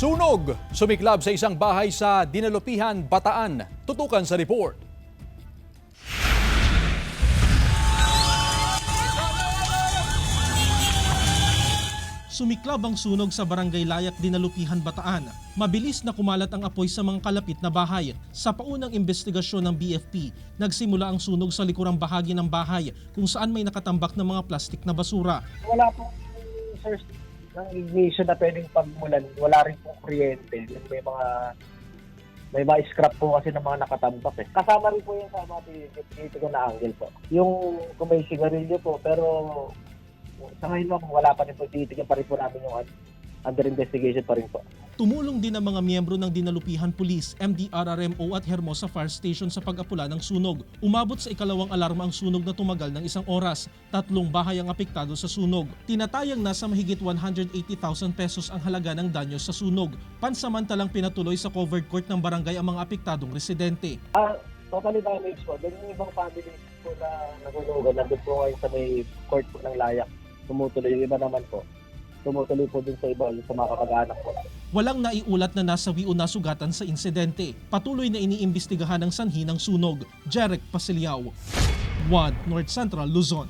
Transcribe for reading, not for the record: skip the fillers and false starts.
Sunog! Sumiklab sa isang bahay sa Dinalupihan, Bataan. Tutukan sa report. Sumiklab ang sunog sa Barangay Layak, Dinalupihan, Bataan. Mabilis na kumalat ang apoy sa mga kalapit na bahay. Sa paunang investigasyon ng BFP, nagsimula ang sunog sa likurang bahagi ng bahay kung saan may nakatambak na mga plastik na basura. Wala pong source ng ignition na pwedeng pagmulan. Wala rin pong kuryente. May mga scrap po kasi ng mga nakatambak eh. Kasama rin po yung sa mga tinitigan na angle po. Yung kung may sigarilyo po, pero sa ngayon po, wala pa rin po, tinitigan pa rin po namin yung under investigation pa rin po. Tumulong din ang mga miyembro ng Dinalupihan Police, MDRRMO at Hermosa Fire Station sa pag-apula ng sunog. Umabot sa ikalawang alarma ang sunog na tumagal ng 1 oras. 3 bahay ang apektado sa sunog. Tinatayang nasa mahigit 180,000 pesos ang halaga ng danyo sa sunog. Pansamantalang pinatuloy sa covered court ng barangay ang mga apektadong residente. Totally damage po. Doon yung ibang family po na nagunugan. Nandun po ngayon sa may court po ng Layak. Tumutuloy. Yung iba naman po. Tumutuloy po dun sa iba, sa mga kapag-anak po. Walang naiulat na nasawi o nasugatan sa insidente. Patuloy na iniimbestigahan ang sanhi ng sunog. Jeric Pasiliao, 1 North Central Luzon.